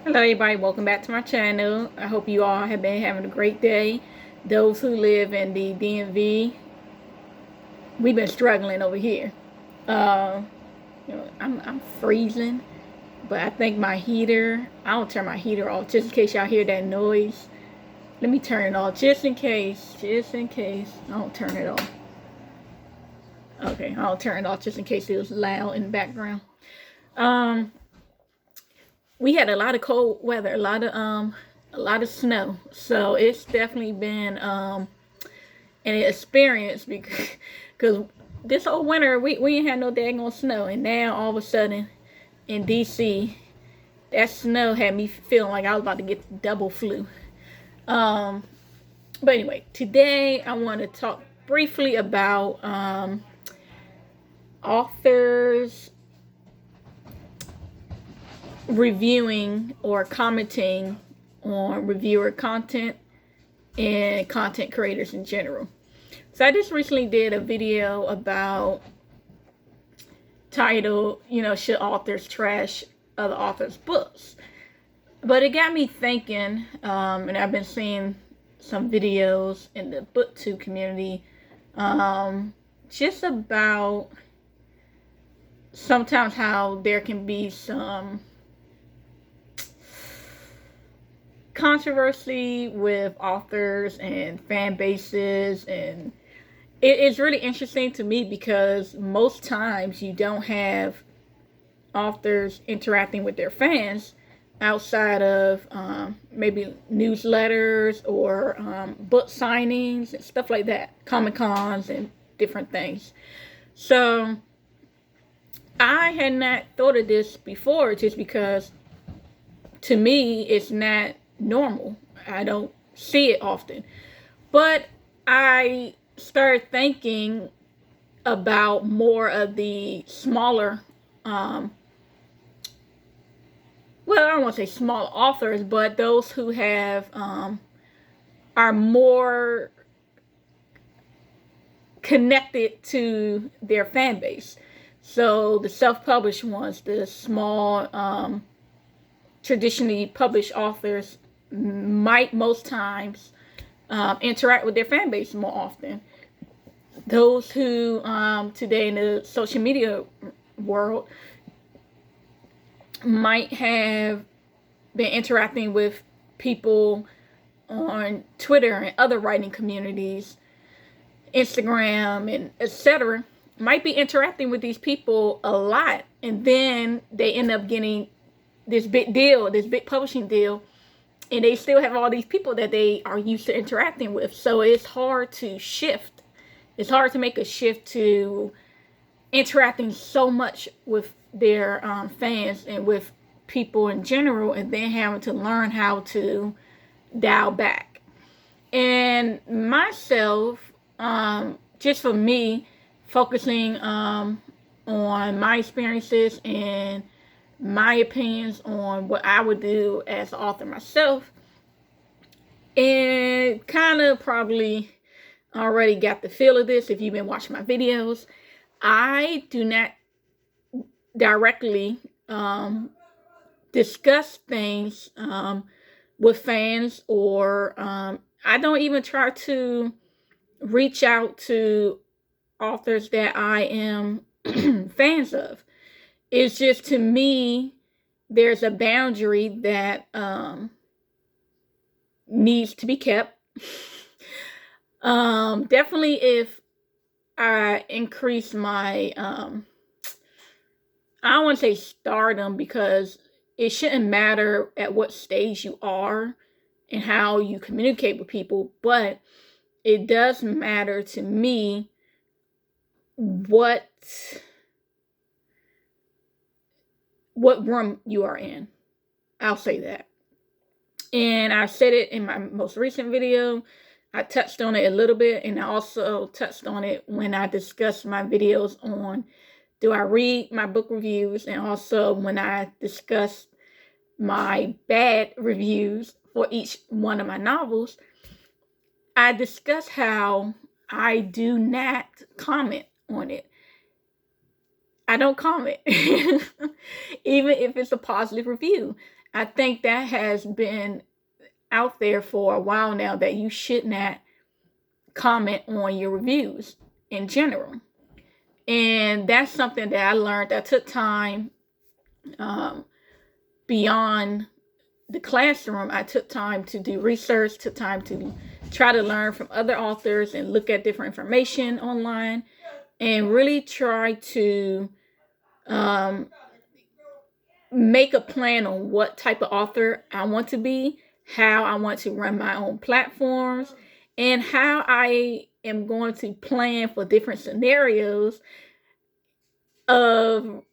Hello everybody, welcome back to my channel. I hope you all have been having a great day. Those who live in the DMV, we've been struggling over here. Uh, I'm freezing, but I think my heater, I'll turn my heater off just in case y'all hear that noise. Let me turn it off just in case, I'll turn it off. Okay, I'll turn it off just in case it was loud in the background. We had a lot of cold weather, a lot of snow. So it's definitely been an experience because this whole winter we ain't had no daggone snow, and now all of a sudden in DC that snow had me feeling like I was about to get double flu. But anyway, today I want to talk briefly about authors reviewing or commenting on reviewer content and content creators in general. So I just recently did a video about titled, should authors trash other authors' books? But it got me thinking, and I've been seeing some videos in the booktube community just about sometimes how there can be some controversy with authors and fan bases, and it's really interesting to me because most times you don't have authors interacting with their fans outside of maybe newsletters or book signings and stuff like that, Comic-Cons and different things. So I had not thought of this before just because to me it's not normal. I don't see it often. But I started thinking about more of the smaller, well, I don't want to say small authors, but those who have, are more connected to their fan base. So the self-published ones, the small, traditionally published authors might most times interact with their fan base more often. Those who today in the social media world might have been interacting with people on Twitter and other writing communities, Instagram, and etc., might be interacting with these people a lot, and then they end up getting this big deal, this big publishing deal, and they still have all these people that they are used to interacting with. So it's hard to shift. It's hard to make a shift to interacting so much with their fans and with people in general, and then having to learn how to dial back. And myself, just for me, focusing on my experiences and my opinions on what I would do as an author myself, and kind of probably already got the feel of this if you've been watching my videos. I do not directly discuss things with fans, or I don't even try to reach out to authors that I am fans of. It's just, to me, there's a boundary that needs to be kept. Definitely if I increase my, I don't want to say stardom, because it shouldn't matter at what stage you are and how you communicate with people, but it does matter to me what room you are in. I'll say that. And I said it in my most recent video. I touched on it a little bit, and I also touched on it when I discussed my videos on do I read my book reviews, and also when I discussed my bad reviews for each one of my novels. I discussed how I do not comment on it. I don't comment. Even if it's a positive review, I think that has been out there for a while now, that you should not comment on your reviews in general. And that's something that I learned. I took time beyond the classroom. I took time to do research, took time to try to learn from other authors and look at different information online, and really try to make a plan on what type of author I want to be, how I want to run my own platforms, and how I am going to plan for different scenarios of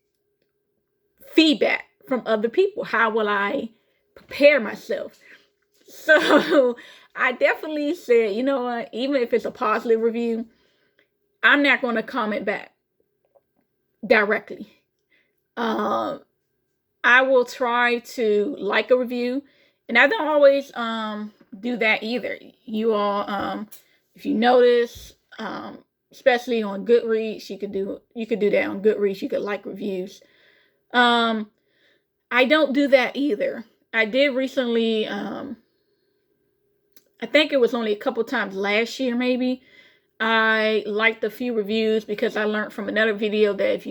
feedback from other people. How will I prepare myself? So I definitely said, you know what, even if it's a positive review, I'm not going to comment back directly. I will try to like a review, and I don't always do that either. You all, if you notice, especially on Goodreads, you could do that on Goodreads. You could like reviews. I don't do that either. I did recently. I think it was only a couple times last year, maybe. I liked a few reviews because I learned from another video that if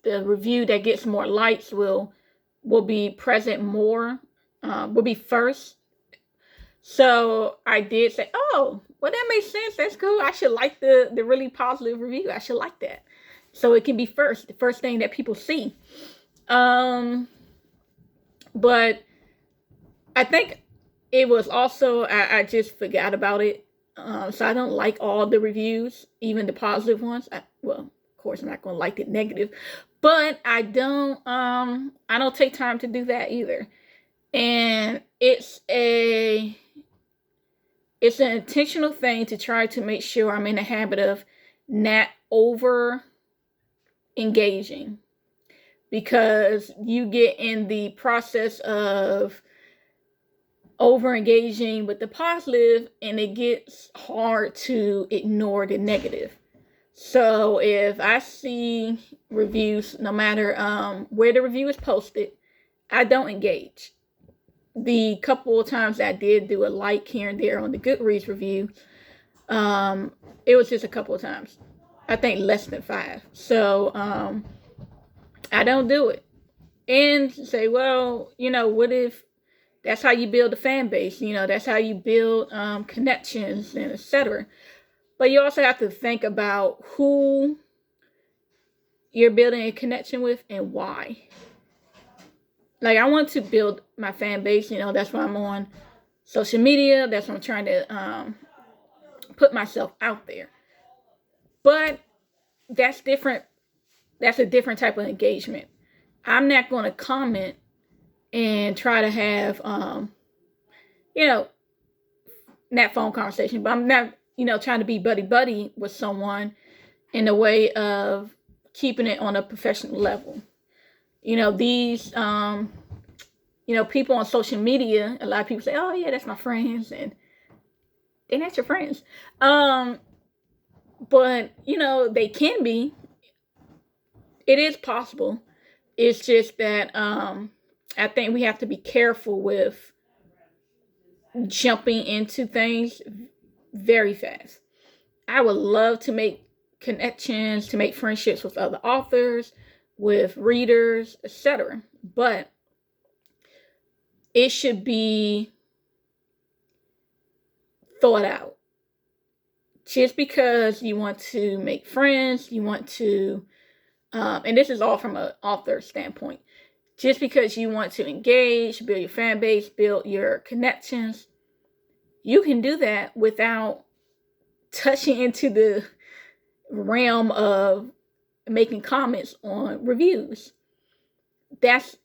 the review that gets more likes will be present more, will be first. So I did say, oh, well, that makes sense. That's cool. I should like the really positive review. I should like that. So it can be first, the first thing that people see. But I think it was also, I just forgot about it. So I don't like all the reviews, even the positive ones. Well, of course, I'm not going to like the negative, but I don't take time to do that either. And it's an intentional thing to try to make sure I'm in the habit of not over engaging, because you get in the process of over engaging with the positive, and it gets hard to ignore the negative. So if I see reviews, no matter where the review is posted, I don't engage. The couple of times I did do a like here and there on the Goodreads review, it was just a couple of times. I think less than 5. So I don't do it. And say, well, what if that's how you build a fan base? That's how you build connections and etc. But you also have to think about who you're building a connection with and why. Like, I want to build my fan base. That's why I'm on social media. That's why I'm trying to put myself out there. But that's different. That's a different type of engagement. I'm not going to comment and try to have, not phone conversation, but I'm not, trying to be buddy with someone in a way of keeping it on a professional level. These, people on social media, a lot of people say, oh yeah, that's my friends, and they're not your friends. But, they can be. It is possible. It's just that I think we have to be careful with jumping into things very fast. I would love to make connections, to make friendships with other authors, with readers, etc. But it should be thought out. Just because you want to make friends, you want to, and this is all from an author standpoint, just because you want to engage, build your fan base, build your connections, you can do that without touching into the realm of making comments on reviews. That's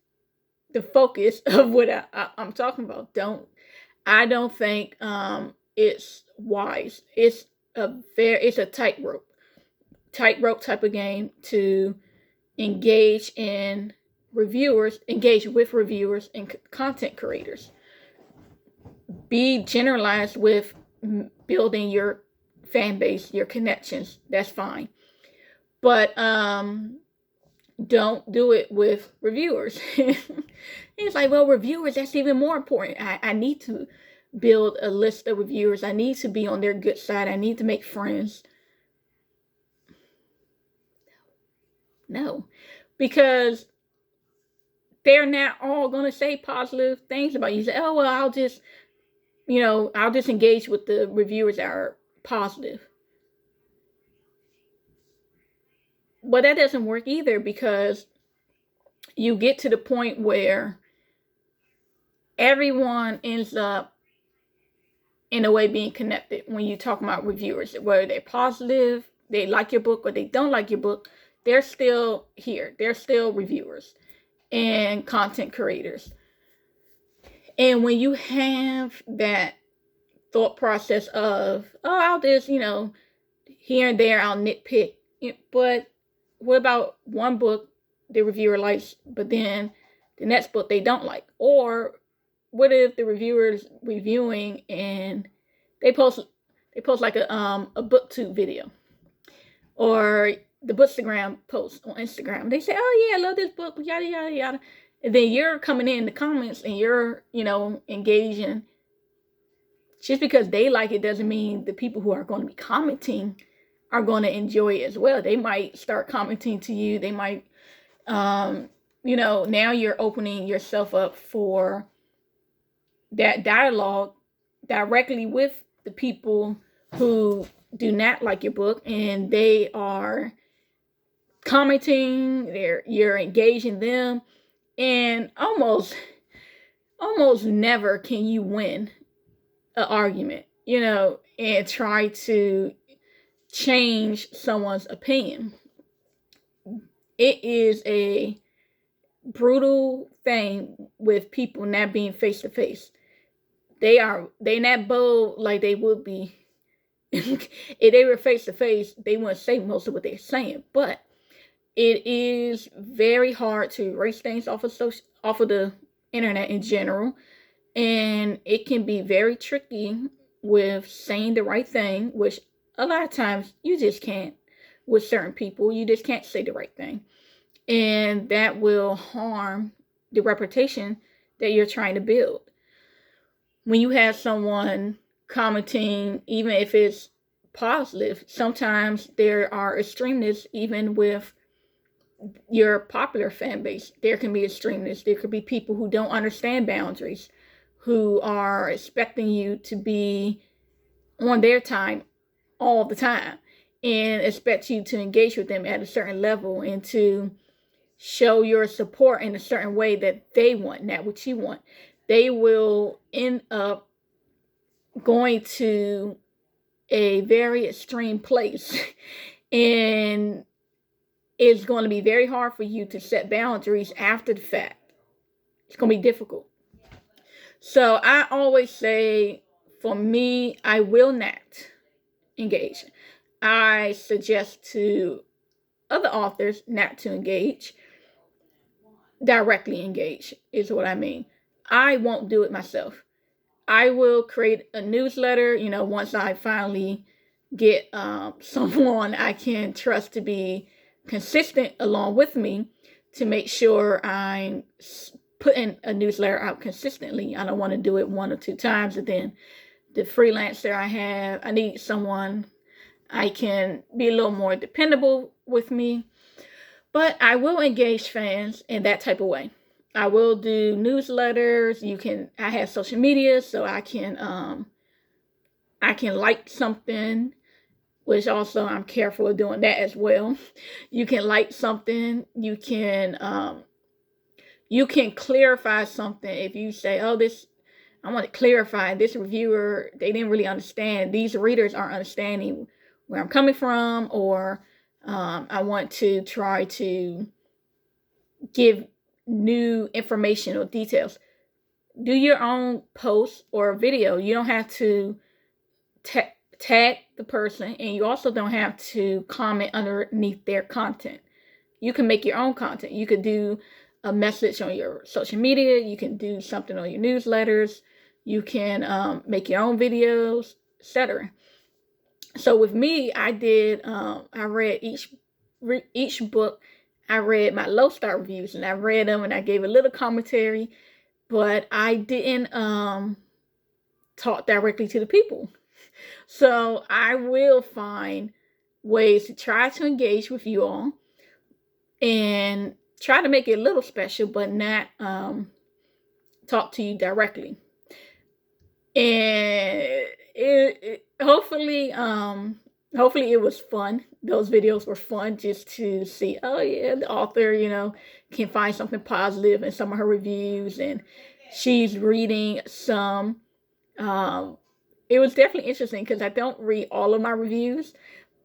the focus of what I'm talking about. I don't think it's wise. It's a tightrope type of game to engage with reviewers and content creators. Be generalized with building your fan base, your connections. That's fine. But Don't do it with reviewers. It's like, well, reviewers, that's even more important. I need to build a list of reviewers. I need to be on their good side. I need to make friends. No, because they're not all going to say positive things about you. Say, oh, well, I'll just engage with the reviewers that are positive. But that doesn't work either, because you get to the point where everyone ends up in a way being connected when you talk about reviewers, whether they're positive, they like your book, or they don't like your book. They're still here. They're still reviewers and content creators. And when you have that thought process of, oh, I'll just, here and there, I'll nitpick. But what about one book the reviewer likes, but then the next book they don't like? Or what if the reviewer's reviewing and they post like a booktube video, or the Bookstagram post on Instagram? They say, oh yeah, I love this book, yada yada yada. And then you're coming in the comments and you're, engaging. Just because they like it doesn't mean the people who are going to be commenting are going to enjoy it as well. They might start commenting to you. They might, now you're opening yourself up for that dialogue directly with the people who do not like your book, and they are commenting, you're engaging them, and almost never can you win an argument, and try to change someone's opinion. It is a brutal thing with people not being face to face. They not bold like they would be. If they were face to face, they wouldn't say most of what they're saying. But it is very hard to erase things off of the internet in general, and it can be very tricky with saying the right thing, which a lot of times you just can't. With certain people, you just can't say the right thing, and that will harm the reputation that you're trying to build. When you have someone commenting, even if it's positive, sometimes there are extremists even with your popular fan base. There can be extremists. There could be people who don't understand boundaries, who are expecting you to be on their time all the time, and expect you to engage with them at a certain level and to show your support in a certain way that they want, not what you want. They will end up going to a very extreme place, and it's going to be very hard for you to set boundaries after the fact. It's going to be difficult. So I always say, for me, I will not engage. I suggest to other authors not to engage. Directly engage is what I mean. I won't do it myself. I will create a newsletter, once I finally get someone I can trust to be consistent along with me, to make sure I'm putting a newsletter out consistently. I don't want to do it 1 or 2 times, and then the freelancer I need someone I can be a little more dependable with me. But I will engage fans in that type of way. I will do newsletters. I have social media, so I can like something, which also I'm careful of doing that as well. You can like something. You can clarify something. If you say, oh, I want to clarify, this reviewer, they didn't really understand. These readers aren't understanding where I'm coming from, or I want to try to give new information or details. Do your own post or video. You don't have to tag the person, and you also don't have to comment underneath their content. You can make your own content. You could do a message on your social media. You can do something on your newsletters. You can make your own videos, etc. So with me, I did. I read each book. I read my low star reviews, and I read them and I gave a little commentary, but I didn't talk directly to the people. So I will find ways to try to engage with you all and try to make it a little special, but not talk to you directly. And hopefully it was fun. Those videos were fun just to see, oh yeah, the author, can find something positive in some of her reviews, and she's reading some. It was definitely interesting because I don't read all of my reviews,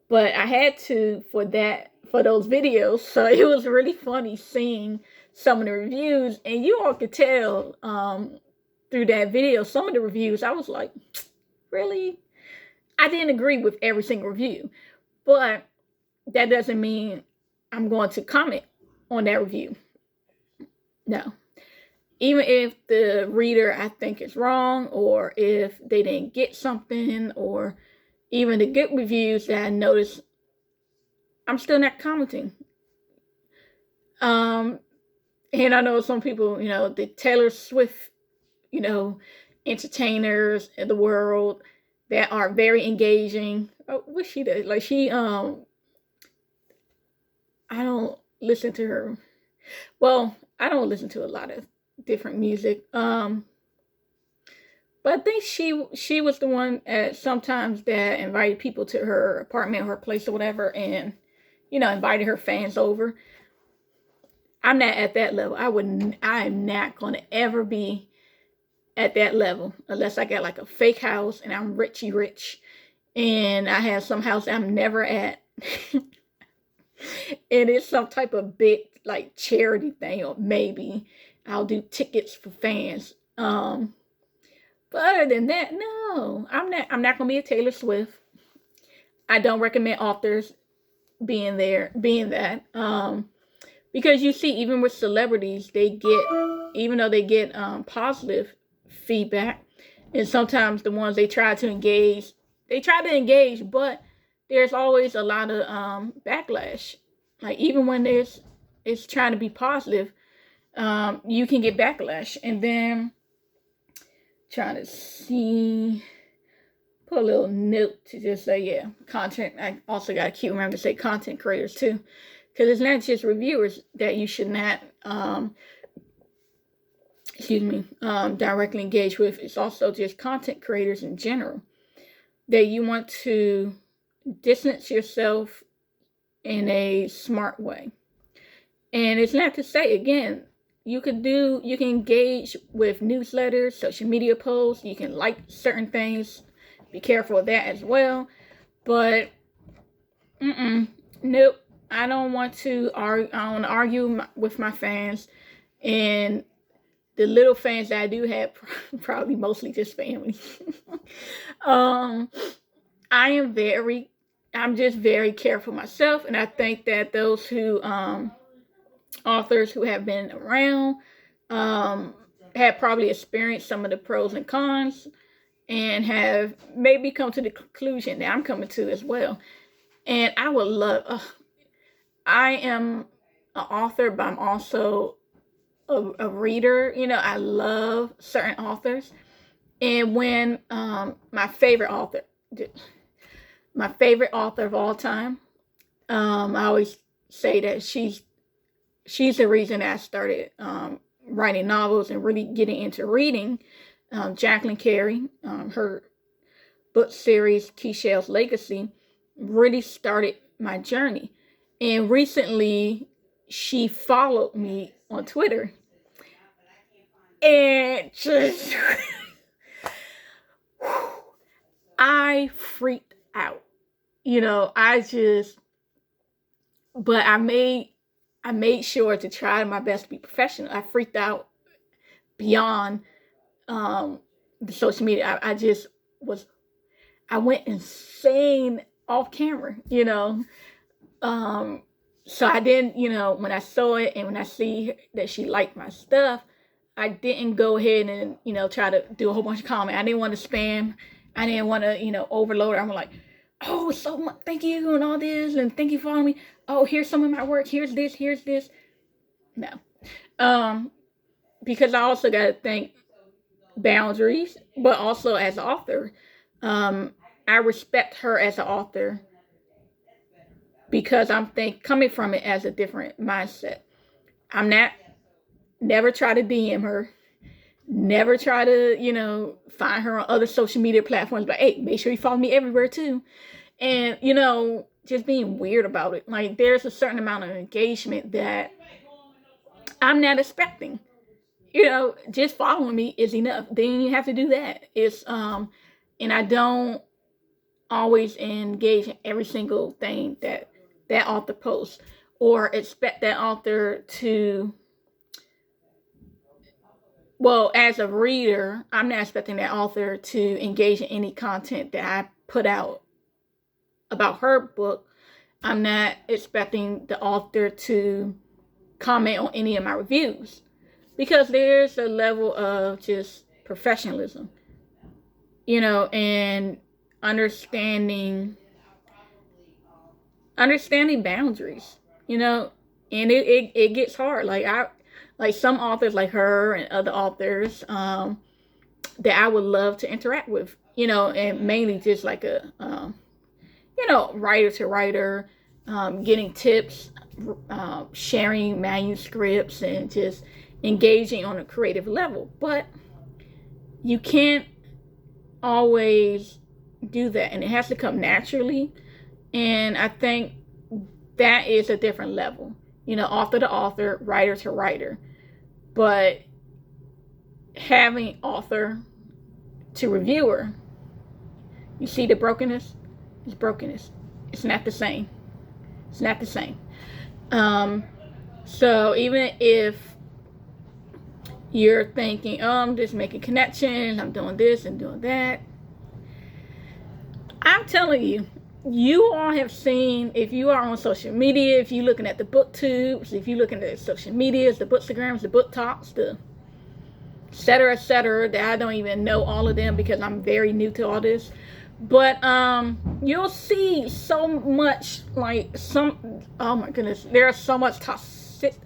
but I had to for those videos. So it was really funny seeing some of the reviews, and you all could tell through that video, some of the reviews, I was like, really? I didn't agree with every single review, but that doesn't mean I'm going to comment on that review. No. Even if the reader, I think, is wrong, or if they didn't get something, or even the good reviews that I noticed, I'm still not commenting. And I know some people, the Taylor Swift, entertainers in the world that are very engaging. Oh, what she does? Like she, I don't listen to her. Well, I don't listen to a lot of different music. But I think she was the one sometimes that invited people to her apartment or her place or whatever, and invited her fans over. I'm not at that level. I am not going to ever be at that level unless I got like a fake house and I'm richy rich and I have some house I'm never at. And it's some type of big like charity thing, or maybe I'll do tickets for fans. But other than that, no, I'm not gonna be a Taylor Swift. I don't recommend authors being that. Because you see, even with celebrities, even though they get positive feedback, and sometimes the ones they try to engage, but there's always a lot of backlash. Like even when it's trying to be positive, you can get backlash. And then trying to see, put a little note to just say, yeah, content. I also got to keep remembering to say content creators too, because it's not just reviewers that you should not directly engage with. It's also just content creators in general that you want to distance yourself in a smart way. And it's not to say, again, you can engage with newsletters, social media posts, you can like certain things, be careful of that as well. But nope, I don't want to argue with my fans, and the little fans that I do have, probably mostly just family. I'm just very careful myself, and I think that those authors who have been around have probably experienced some of the pros and cons, and have maybe come to the conclusion that I'm coming to as well. And I would love, I am an author, but I'm also a reader. I love certain authors. And when my favorite author of all time, I always say that she's the reason I started writing novels and really getting into reading. Jacqueline Carey, her book series Keisha's Legacy really started my journey. And recently she followed me on Twitter, and just I freaked out. But I made sure to try my best to be professional. I freaked out beyond the social media. I went insane off camera, So I didn't, when I saw it and when I see that she liked my stuff, I didn't go ahead and, try to do a whole bunch of comments. I didn't want to spam. I didn't want to, overload her. I'm like, oh, so much, thank you, and all this, and thank you for following me. Oh, here's some of my work. Here's this. Here's this. No, because I also got to think boundaries, but also as an author, I respect her as an author because I'm coming from it as a different mindset. I'm not never try to DM her, never try to find her on other social media platforms. But hey, make sure you follow me everywhere too, and just being weird about it. Like there's a certain amount of engagement that I'm not expecting. Just following me is enough. Then you have to do that. And I don't always engage in every single thing that author posts or expect that author to. Well, as a reader, I'm not expecting that author to engage in any content that I put out about her book. I'm not expecting the author to comment on any of my reviews because there's a level of just professionalism, and understanding boundaries, and it gets hard. Like some authors like her and other authors that I would love to interact with, and mainly just like a writer to writer, getting tips, sharing manuscripts, and just engaging on a creative level. But you can't always do that, and it has to come naturally. And I think that is a different level, author to author, writer to writer. But having author to reviewer, you see the brokenness? It's brokenness. It's not the same. It's not the same. So even if you're thinking, oh, I'm just making connections, I'm doing this and doing that, I'm telling you, you all have seen, if you are on social media, if you're looking at the booktubes, if you're looking at social medias, the bookstagrams, the book talks, the et cetera, that I don't even know all of them because I'm very new to all this. But you'll see so much, oh my goodness, there's so much toxic.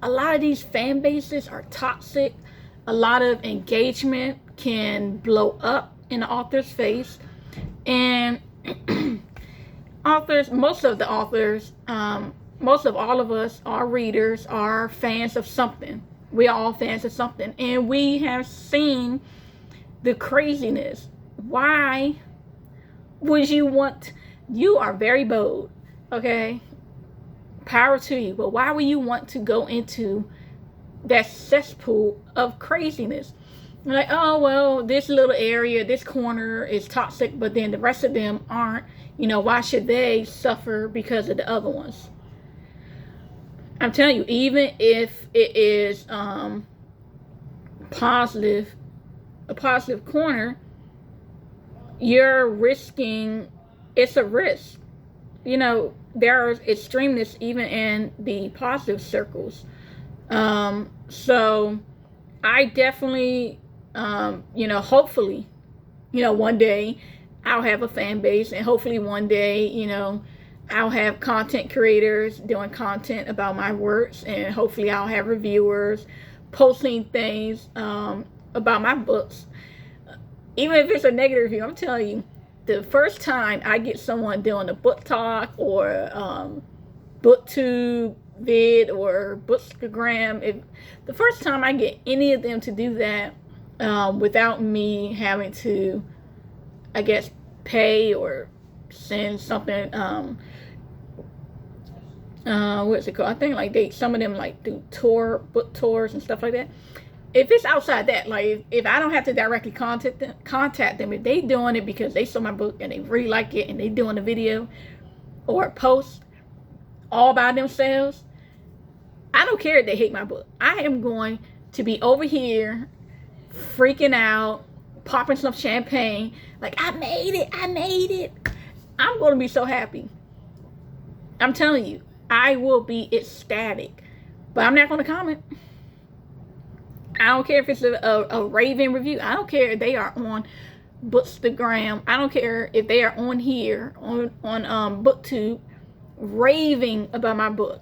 A lot of these fan bases are toxic. A lot of engagement can blow up in the author's face. And most of all of us are readers, are fans of something. We are all fans of something. And we have seen the craziness. Why would you are very bold, okay? Power to you. But why would you want to go into that cesspool of craziness? Like, oh, well, this little area, this corner is toxic, but then the rest of them aren't. Why should they suffer because of the other ones? I'm telling you, even if it is a positive corner, you're risking, it's a risk. There are extremists even in the positive circles. So I definitely, hopefully, one day I'll have a fan base, and hopefully one day, I'll have content creators doing content about my works, and hopefully I'll have reviewers posting things about my books. Even if it's a negative review, I'm telling you, the first time I get someone doing a book talk or booktube vid or bookstagram, the first time I get any of them to do that without me having to, I guess, pay or send something, what's it called? I think some of them do book tours and stuff like that. If it's outside that, if I don't have to directly contact them, if they doing it because they saw my book and they really like it and they doing a video or a post all by themselves, I don't care if they hate my book. I am going to be over here freaking out, popping some champagne, like, I made it. I'm going to be so happy. I'm telling you, I will be ecstatic. But I'm not going to comment. I don't care if it's a raving review. I don't care if they are on Bookstagram. I don't care if they are on here on BookTube raving about my book.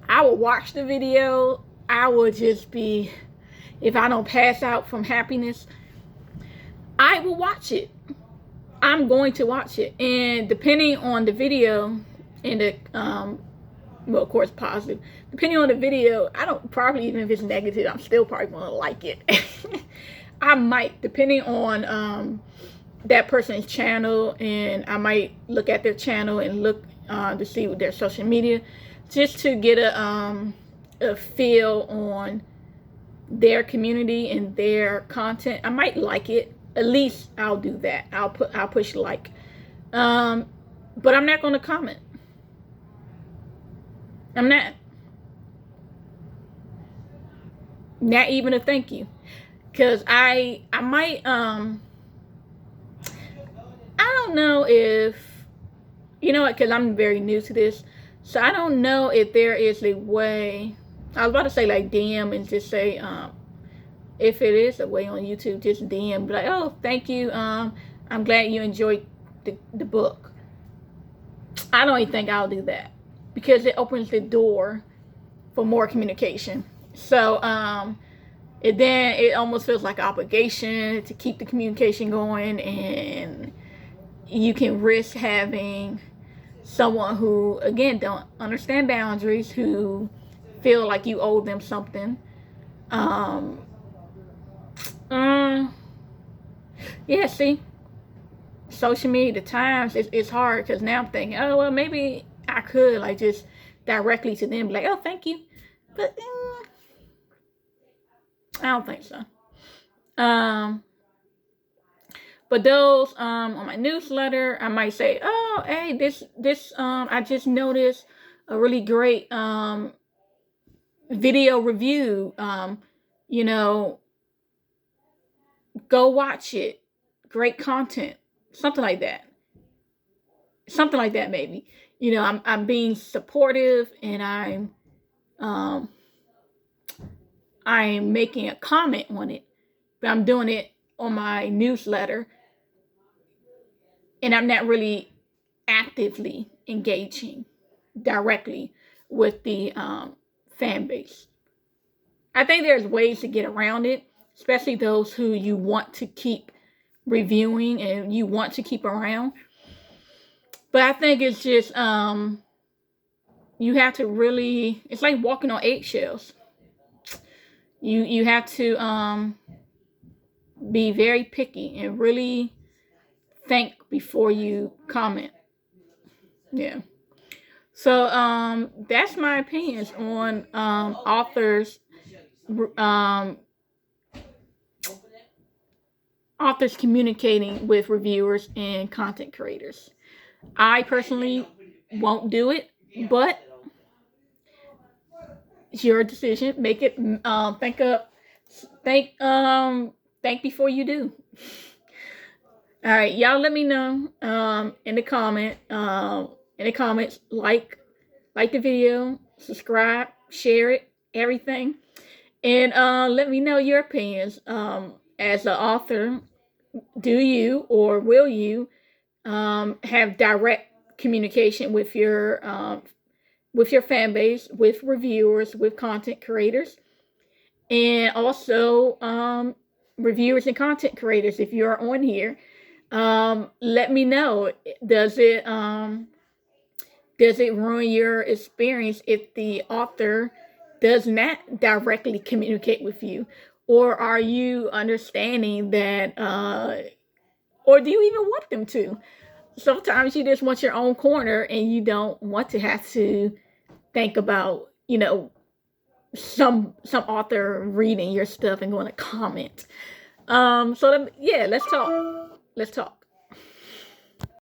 I will watch the video. I will just be, if I don't pass out from happiness, I will watch it. I'm going to watch it. And depending on the video and the, well, of course, positive. Depending on the video, I don't, probably even if it's negative, I'm still probably going to like it. I might, depending on that person's channel, and I might look at their channel and look to see their social media, just to get a feel on their community and their content. I might like it. At least I'll do that. I'll push like. But I'm not going to comment. I'm not even a thank you, because I might I don't know if, you know what, because I'm very new to this, so I don't know if there is a way. I was about to say like DM and just say if it is a way on YouTube, just DM, be like, oh, thank you, I'm glad you enjoyed the book. I don't even think I'll do that, because it opens the door for more communication. So then it almost feels like an obligation to keep the communication going, and you can risk having someone who, again, don't understand boundaries, who feel like you owe them something. Yeah, see, social media, the times, it's hard, because now I'm thinking, oh, well, maybe I could like just directly to them, like, oh, thank you, but I don't think so. But those on my newsletter, I might say, oh, hey, this I just noticed a really great video review. You know, go watch it. Great content, something like that. Something like that, maybe. You know, I'm being supportive, and I'm making a comment on it, but I'm doing it on my newsletter, and I'm not really actively engaging directly with the fan base. I think there's ways to get around it, especially those who you want to keep reviewing and you want to keep around. But I think it's just you have to really, it's like walking on eggshells. You have to be very picky and really think before you comment. Yeah. So that's my opinions on authors communicating with reviewers and content creators. I personally won't do it, but it's your decision. Make it think before you do. All right, y'all, let me know in the comments, like the video, subscribe, share it, everything, and let me know your opinions. As an author, do you or will you have direct communication with your fan base, with reviewers, with content creators, and also reviewers and content creators? If you're on here, let me know. Does it ruin your experience if the author does not directly communicate with you? Or are you understanding that, or do you even want them to? Sometimes you just want your own corner, and you don't want to have to think about, you know, some author reading your stuff and going to comment. Yeah, let's talk.